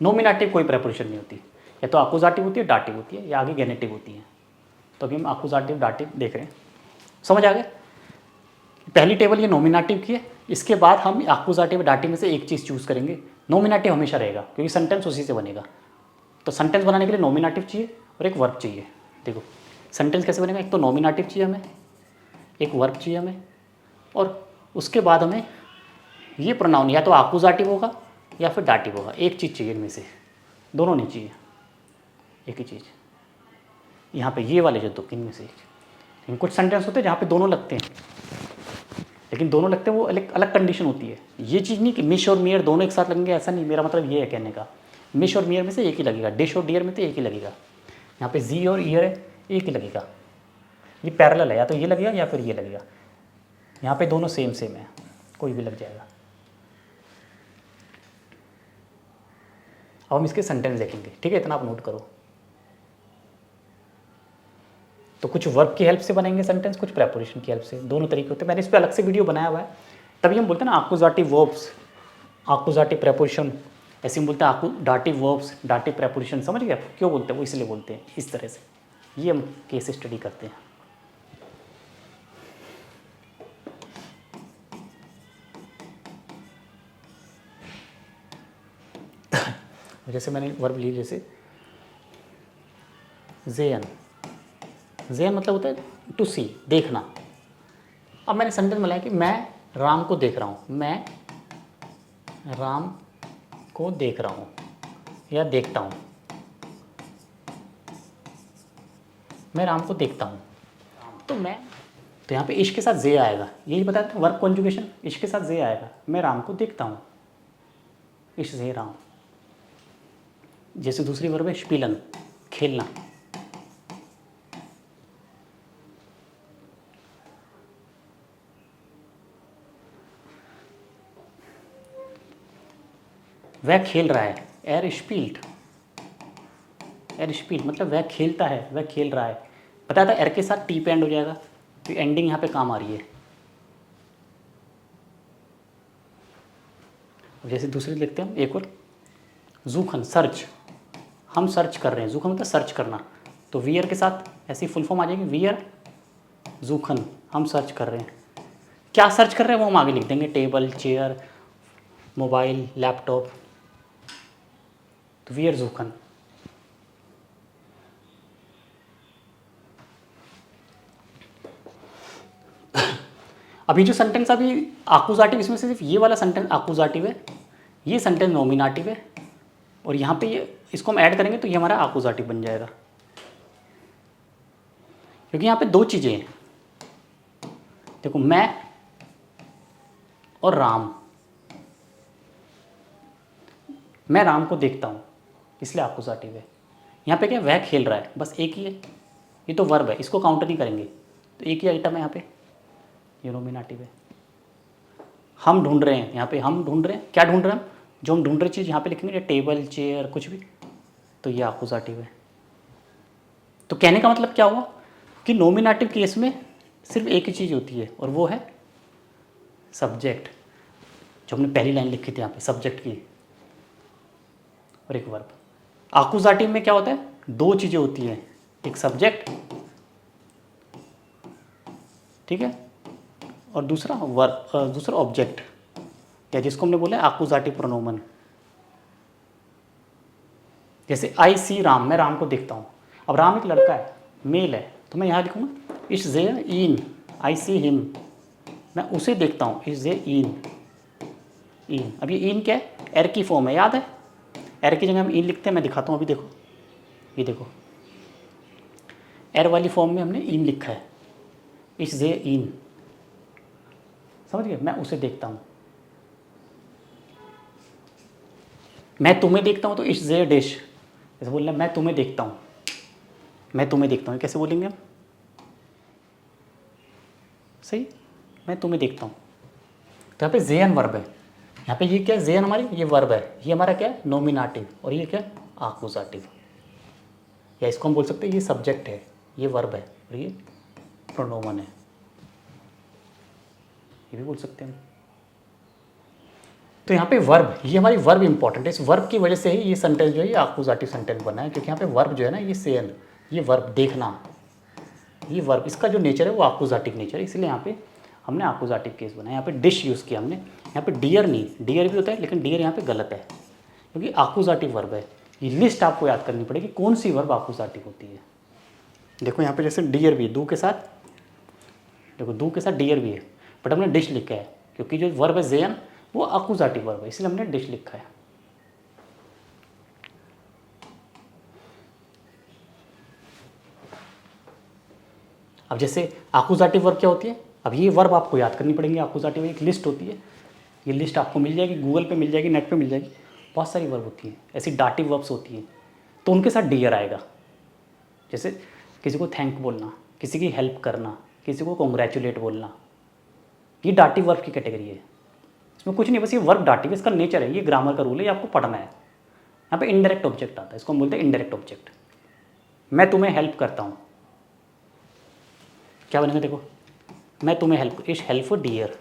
Speaker 1: नोमिनेटिव कोई प्रेपोजिशन नहीं होती, या तो आकुजाटिव होती है, डाटिव होती है, या आगे गेनेटिव होती है। तो अभी हम आकुजाटिव डाटिव देख रहे हैं, समझ आ गए। पहली टेबल ये नोमिनेटिव की है, इसके बाद हम आकुजाटिव डाटिव में से एक चीज़ चूज़ करेंगे। नोमिनेटिव हमेशा रहेगा क्योंकि सेंटेंस उसी से बनेगा। तो सेंटेंस बनाने के लिए नोमिनेटिव चाहिए और एक वर्ब चाहिए। देखो सेंटेंस कैसे बनेगा, एक तो नोमिनेटिव चाहिए हमें, एक वर्ब चाहिए हमें, और उसके बाद हमें ये प्रोनाउन या तो आकुजाटिव होगा या फिर डाटिव होगा, एक चीज़ चाहिए इनमें से, दोनों नहीं चाहिए, एक ही चीज़। यहाँ पे ये वाले जो दो, इनमें से एक। कुछ सेंटेंस होते हैं जहाँ पे दोनों लगते हैं, लेकिन दोनों लगते हैं वो अलग अलग कंडीशन होती है। ये चीज़ नहीं कि मिश और मियर दोनों एक साथ लगेंगे, ऐसा नहीं, मेरा मतलब ये है कहने का। मिश और मियर में से एक ही लगेगा, डिश और डियर में तो एक ही लगेगा। यहाँ पे जी और ईयर है, एक ही लगेगा। ये पैरेलल है, या तो ये लगेगा या फिर ये लगेगा। यहाँ पे दोनों सेम सेम है, कोई भी लग जाएगा। अब हम इसके सेंटेंस देखेंगे, ठीक है, इतना आप नोट करो। तो कुछ वर्ब की हेल्प से बनेंगे सेंटेंस, कुछ प्रेपोजिशन की हेल्प से, दोनों तरीके होते हैं। मैंने इस पर अलग से वीडियो बनाया हुआ है, तभी हम बोलते हैं ना आकुजाटिव वर्ब्स, आकुजाटिव प्रेपोजिशन, ऐसे हम बोलते हैं आकुडाटिव वर्ब्स, डाटिव प्रेपोजिशन। समझ गए आप क्यों बोलते हैं, वो इसलिए बोलते हैं इस तरह से। ये हम केस स्टडी करते हैं। जैसे मैंने वर्ब ली, जैसे जेन, जेन मतलब होता है टू सी, देखना। अब मैंने सेंटेंस बनाया कि मैं राम को देख रहा हूँ, मैं राम को देख रहा हूँ या देखता हूँ, मैं राम को देखता हूँ। तो मैं, तो यहाँ पे इश्क के साथ जे आएगा, यही बताते हैं वर्ब कॉन्जुगेशन, इश्क के साथ जे आएगा। मैं राम को देखता हूँ, इश्क जे राम। जैसे दूसरी वर्ब है स्पीलन, खेलना। वह खेल रहा है, एर स्पील्ट, एर स्पील्ट मतलब वह खेलता है, वह खेल रहा है। पता था एर के साथ टी पे एंड हो जाएगा, तो एंडिंग यहाँ पे काम आ रही है। जैसे दूसरी लिखते हैं हम एक और, जूखन सर्च, हम सर्च कर रहे हैं, जूखन मतलब सर्च करना। तो वियर के साथ ऐसी फुल फॉर्म आ जाएगी, वियर जूखन, हम सर्च कर रहे हैं। क्या सर्च कर रहे हैं वो हम आगे लिख देंगे, टेबल, चेयर, मोबाइल, लैपटॉप। तो वियर जूखन। अभी जो सेंटेंस अभी आकुजाटिव, इसमें से सिर्फ ये वाला सेंटेंस आकुजाटिव है, ये सेंटेंस नोमिनेटिव है, और यहाँ पे ये इसको हम ऐड करेंगे तो ये हमारा आकुजाटिव बन जाएगा। क्योंकि यहाँ पे दो चीज़ें हैं, देखो मैं और राम, मैं राम को देखता हूँ इसलिए एक्कुसाटिव है। यहाँ पे क्या वह खेल रहा है, बस एक ही है, ये तो वर्ब है, इसको काउंट नहीं करेंगे, तो एक ही आइटम है यहाँ पे, ये नोमिनेटिव है। हम ढूंढ रहे हैं, यहाँ पे हम ढूंढ रहे हैं, क्या ढूंढ रहे हैं हम, जो हम ढूंढ रहे चीज़ यहाँ पे लिखेंगे, टेबल चेयर कुछ भी, तो ये एक्कुसाटिव है। तो कहने का मतलब क्या हुआ कि नोमिनेटिव केस में सिर्फ एक ही चीज़ होती है और वो है सब्जेक्ट, जो हमने पहली लाइन लिखी थी यहाँ पे, सब्जेक्ट की, और एक वर्ब। एक्कुसाटिव में क्या होता है, दो चीज़ें होती हैं, एक सब्जेक्ट, ठीक है, और दूसरा वर्ब, दूसरा ऑब्जेक्ट, या जिसको हमने बोला एक्कुसाटिव प्रोनोमन। जैसे आई सी राम, मैं राम को देखता हूँ। अब राम एक लड़का है, मेल है, तो मैं यहाँ लिखूँगा it's J in, I see him, मैं उसे देखता हूँ, इट्स जे इन, इन। अब ये इन क्या है, एर की फॉर्म है, याद है, एर की जगह हम इन लिखते हैं, मैं दिखाता हूँ अभी, देखो ये देखो, एर वाली फॉर्म में हमने इन लिखा है, इट्स जे इन, समझ गए, मैं उसे देखता हूँ। मैं तुम्हें देखता हूँ तो इट्स जे डिश, जैसे बोलना मैं तुम्हें देखता हूँ, मैं तुम्हें देखता हूँ, कैसे बोलेंगे हम, सही, मैं तुम्हें देखता हूँ। तो यहाँ पे जे एन वर्ब है, यहाँ पे ये क्या है, जे एन हमारी ये वर्ब है, ये हमारा क्या है नोमिनेटिव, और ये क्या है एक्कुसाटिव, या इसको हम बोल सकते हैं ये सब्जेक्ट है, ये वर्ब है, और ये प्रोनोमन है, ये भी बोल सकते हैं हम। तो यहाँ पे वर्ब, ये हमारी वर्ब इंपॉर्टेंट है, इस वर्ब की वजह से ही ये सेंटेंस जो है ये एक्कुसाटिव सेंटेंस बना है, क्योंकि यहाँ पे वर्ब जो है ना ये सेन, ये वर्ब देखना, ये वर्ब, इसका जो नेचर है वो एक्कुसाटिव नेचर है, इसलिए यहाँ पे हमने एक्कुसाटिव केस बनाया। यहाँ पे डिश यूज़ किया हमने, यहाँ पे डियर नहीं, डियर भी होता है लेकिन डियर यहाँ पे गलत है, क्योंकि एक्कुसाटिव वर्ब है। ये लिस्ट आपको याद करनी पड़ेगी कौन सी वर्ब एक्कुसाटिव होती है। देखो यहाँ पे जैसे डियर भी है, दू के साथ, देखो दू के साथ डियर भी है, बट हमने डिश लिखा है, क्योंकि जो वर्ब है जेन वो एक्कुसाटिव वर्ब है, इसलिए हमने डिश लिखा है। अब जैसे एक्कुसाटिव वर्ब क्या होती है, अब ये वर्ब आपको याद करनी पड़ेंगी। एक्कुसाटिव एक लिस्ट होती है, ये लिस्ट आपको मिल जाएगी, गूगल पे मिल जाएगी, नेट पे मिल जाएगी, बहुत सारी वर्ब होती हैं, ऐसी डाटिव वर्ब्स होती हैं, तो उनके साथ डियर आएगा। जैसे किसी को थैंक बोलना, किसी की हेल्प करना, किसी को कॉन्ग्रेचुलेट बोलना, ये डाटिव वर्ब की कैटेगरी है, इसमें कुछ नहीं, बस ये वर्ब डाटिव है, इसका नेचर है, ये ग्रामर का रूल है, ये आपको पढ़ना है। यहाँ पे इनडायरेक्ट ऑब्जेक्ट आता है, इसको हम बोलते हैं इनडायरेक्ट ऑब्जेक्ट। मैं तुम्हें हेल्प करता हूँ, क्या बनेगा, देखो मैं तुम्हें हेल्प, इस हेल्प फॉर डियर।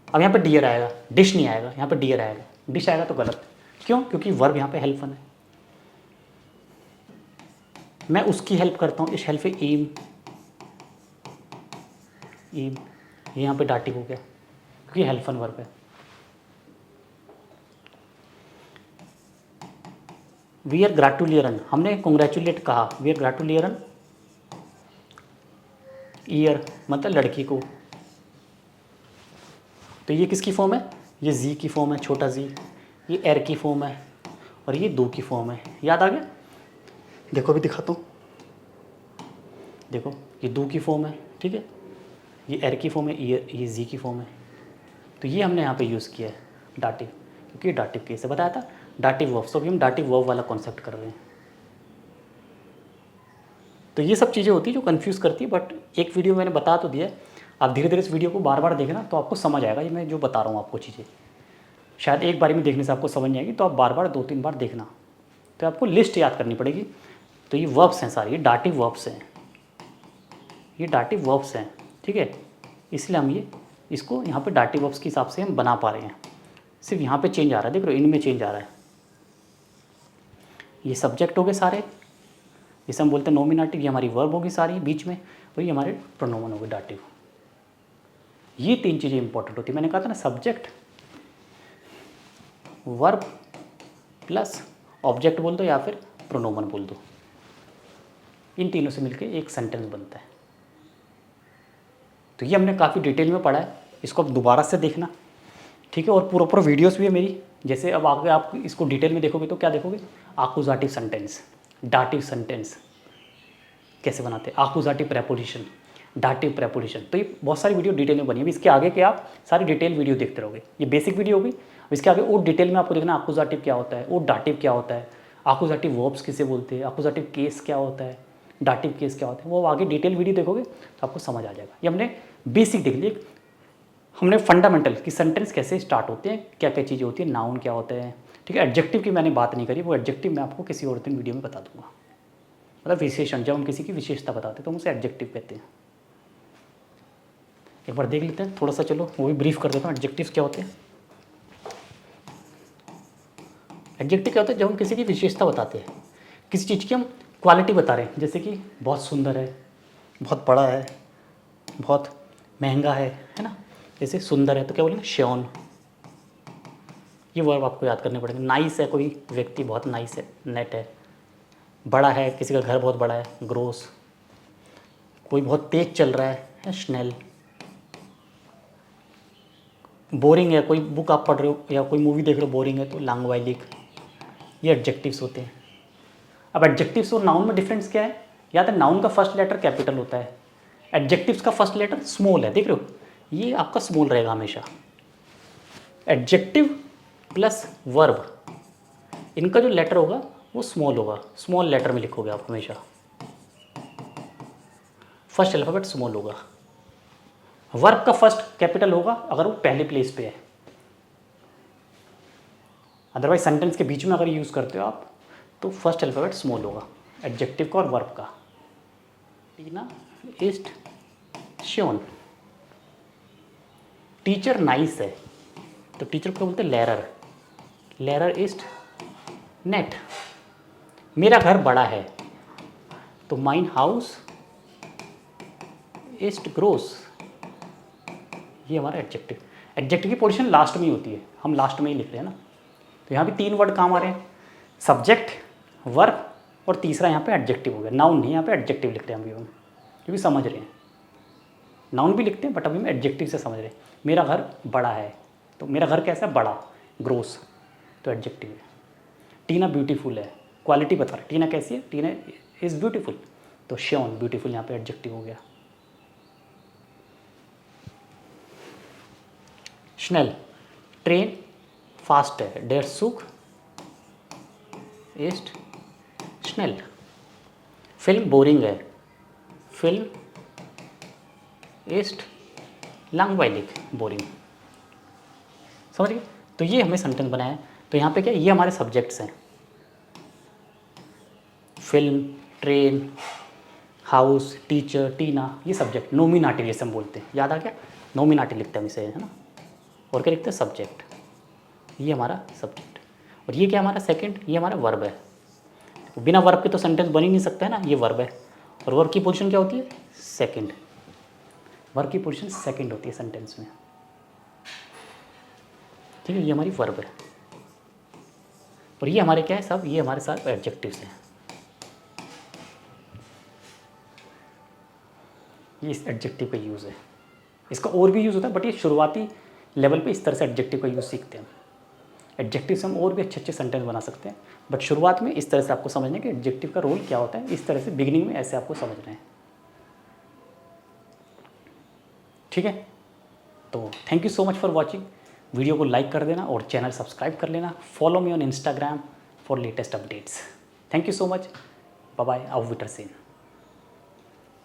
Speaker 1: अब यहाँ पे डियर आएगा, डिश नहीं आएगा, यहाँ पे डियर आएगा, डिश आएगा तो गलत, क्यों, क्योंकि वर्ब यहाँ पे हेल्प है। मैं उसकी हेल्प करता हूँ, इस हेल्प फॉर एम, एम, ये यहाँ पे डाटिव हो गया क्योंकि हेल्पन वर्ब है। वी आर ग्रेटुलियरन, हमने कॉन्ग्रेचुलेट कहा, वी आर ग्रेटुलियरन ईयर, मतलब लड़की को, तो ये किसकी फॉर्म है, ये जी की फॉर्म है, छोटा जी, ये एर की फॉर्म है, और ये दो की फॉर्म है। याद आ गया, देखो अभी दिखाता हूँ, देखो ये दो की फॉर्म है, ठीक है, ये एर की फॉर्म है, ये जी की फॉर्म है, तो ये हमने यहाँ पे यूज़ किया है डाटिव, क्योंकि ये डाटिव केस है, बताया था डाटिव वर्ब, तो अभी हम डाटिव वर्ब वाला कॉन्सेप्ट कर रहे हैं। तो ये सब चीज़ें होती है जो कंफ्यूज करती है, बट एक वीडियो मैंने बता तो दिया है, आप धीरे धीरे इस वीडियो को बार बार देखना तो आपको समझ आएगा, ये मैं जो बता रहा हूँ आपको चीज़ें, शायद एक बार में देखने से आपको समझ नहीं आएगी, तो आप बार बार 2-3 बार देखना, तो आपको लिस्ट याद करनी पड़ेगी। तो ये वर्ब्स हैं सारे, ये डाटिव वर्ब्स हैं, ये डाटिव वर्ब्स हैं, ठीक है, इसलिए हम ये इसको यहाँ पे डाटिव वर्ब्स के हिसाब से हम बना पा रहे हैं। सिर्फ यहाँ पे चेंज आ रहा है, देख रहे हो, इनमें चेंज आ रहा है। ये सब्जेक्ट हो गए सारे, जिसे हम बोलते हैं नॉमिनेटिव, ये हमारी वर्ब होगी सारी बीच में, और ये हमारे प्रोनोमन हो गए डाटिव। ये 3 चीज़ें इंपॉर्टेंट होती है, मैंने कहा था ना, सब्जेक्ट, वर्ब प्लस ऑब्जेक्ट बोल दो या फिर प्रोनोमन बोल दो, इन तीनों से मिलकर एक सेंटेंस बनता है। तो ये हमने काफ़ी डिटेल में पढ़ा है, इसको अब दोबारा से देखना, ठीक है, और पूरा वीडियोस भी है मेरी, जैसे अब आगे आप इसको डिटेल में देखोगे तो क्या देखोगे, एक्कुसाटिव सेंटेंस, डाटिव सेंटेंस कैसे बनाते हैं, आकुजाटिव प्रेपोजिशन, डाटिव प्रेपोजिशन। तो ये बहुत सारी वीडियो डिटेल में बनी है। अभी इसके आगे के आप सारी डिटेल वीडियो देखते रहोगे। ये बेसिक वीडियो होगी। इसके आगे और डिटेल में आपको देखना आकुजाटिव क्या होता है और डाटिव क्या होता है, आकुजाटिव वर्ब्स किसे बोलते हैं, आकुजाटिव केस क्या होता है, डाटिव केस क्या होता है, वो आगे डिटेल वीडियो देखोगे तो आपको समझ आ जाएगा। ये हमने बेसिक देख लिया, हमने फंडामेंटल कि सेंटेंस कैसे स्टार्ट होते हैं, क्या क्या चीज़ें होती है, नाउन क्या होते हैं। ठीक है, एडजेक्टिव की मैंने बात नहीं करी, वो एडजेक्टिव मैं आपको किसी और दिन वीडियो में बता दूंगा। मतलब विशेषण, जब हम किसी की विशेषता बताते हैं तो हम उसे एडजेक्टिव कहते हैं। एक बार देख लेते हैं थोड़ा सा, चलो वो भी ब्रीफ कर देता हूँ। एडजेक्टिव्स क्या होते हैं? एडजेक्टिव क्या होता है? जब हम किसी की विशेषता बताते हैं, किसी चीज़ की हम क्वालिटी बता रहे हैं, जैसे कि बहुत सुंदर है, बहुत बड़ा है, बहुत महंगा है ना। जैसे सुंदर है तो क्या बोलेंगे? श्योन। ये वर्ब आपको याद करने पड़ेंगे। नाइस है, कोई व्यक्ति बहुत नाइस है, नेट है। बड़ा है, किसी का घर बहुत बड़ा है, ग्रोस। कोई बहुत तेज चल रहा है, स्नेल। बोरिंग है, कोई बुक आप पढ़ रहे हो या कोई मूवी देख रहे हो, बोरिंग है तो लैंग्वाइलिक। ये एडजेक्टिव्स होते हैं। अब एडजेक्टिव्स और नाउन में डिफरेंस क्या है? याद है, नाउन का फर्स्ट लेटर कैपिटल होता है, एडजेक्टिव्स का फर्स्ट लेटर स्मॉल है। देख रहे हो, ये आपका स्मॉल रहेगा हमेशा। एडजेक्टिव प्लस वर्ब, इनका जो लेटर होगा वो स्मॉल होगा, स्मॉल लेटर में लिखोगे आप हमेशा। फर्स्ट अल्फ़ाबेट स्मॉल होगा। वर्ब का फर्स्ट कैपिटल होगा अगर वो पहले प्लेस पे है। अदरवाइज सेंटेंस के बीच में अगर यूज़ करते हो आप तो फर्स्ट अल्फ़ाबेट स्मॉल होगा, एडजेक्टिव का और वर्ब का। टीना इस्ट श्योन। टीचर नाइस है तो टीचर को बोलते हैं लेरर, लेरर इस्ट नेट। मेरा घर बड़ा है तो माइन हाउस इस्ट ग्रोस। ये हमारा एडजेक्टिव। एडजेक्टिव की पोजीशन लास्ट में ही होती है, हम लास्ट में ही लिख रहे हैं ना। तो यहाँ भी 3 वर्ड काम आ रहे हैं, सब्जेक्ट, वर्ब और तीसरा यहाँ पे एडजेक्टिव हो गया। नाउन नहीं, यहाँ पे एडजेक्टिव लिख रहे हैं अभी हम, क्योंकि समझ रहे हैं। नाउन भी लिखते हैं बट अभी हम एडजेक्टिव से समझ रहे हैं। मेरा घर बड़ा है तो मेरा घर कैसा है? बड़ा, ग्रोस, तो एडजेक्टिव है। टीना ब्यूटीफुल है, क्वालिटी बता रहे, टीना कैसी है? टीना इज़ ब्यूटीफुल, तो श्योन, ब्यूटीफुल यहाँ पे एडजेक्टिव हो गया। स्नेल, ट्रेन फास्ट है, डेर सुख इस्ट स्नेल। फिल्म बोरिंग है, फिल्म इस्ट लैंग्वाइलिक, बोरिंग। समझ गए? तो ये हमें सेंटेंस बनाया है। तो यहाँ पे क्या, ये हमारे सब्जेक्ट्स हैं, फिल्म, ट्रेन, हाउस, टीचर, टीना, ये सब्जेक्ट। नोमिनेटिव जैसे हम बोलते हैं, याद आ गया? नोमिनेटिव लिखते हैं हम इसे, है ना। और क्या लिखते हैं? सब्जेक्ट। ये हमारा सब्जेक्ट। और ये क्या हमारा सेकंड, ये हमारा वर्ब है। बिना वर्ब के तो सेंटेंस बन ही नहीं सकता है ना, ये वर्ब है। और वर्ब की पोजीशन क्या होती है? सेकंड। वर्ब की पोजीशन सेकंड होती है सेंटेंस में। ठीक है, ये हमारी वर्ब है। और ये हमारे क्या है सब? ये हमारे साथ एडजेक्टिव्स हैं। ये इस एडजेक्टिव का यूज़ है। इसका और भी यूज़ होता है बट ये शुरुआती लेवल पे इस तरह से एडजेक्टिव का यूज़ सीखते हैं। एडजेक्टिव से हम और भी अच्छे अच्छे सेंटेंस बना सकते हैं बट शुरुआत में इस तरह से आपको समझना है कि एडजेक्टिव का रोल क्या होता है। इस तरह से बिगिनिंग में ऐसे आपको समझना है। ठीक है, तो thank you so much for watching. Video को लाइक कर देना और चैनल सब्सक्राइब कर लेना। Follow me on Instagram for latest updates. Thank you so much. Bye bye, auf Wiedersehen।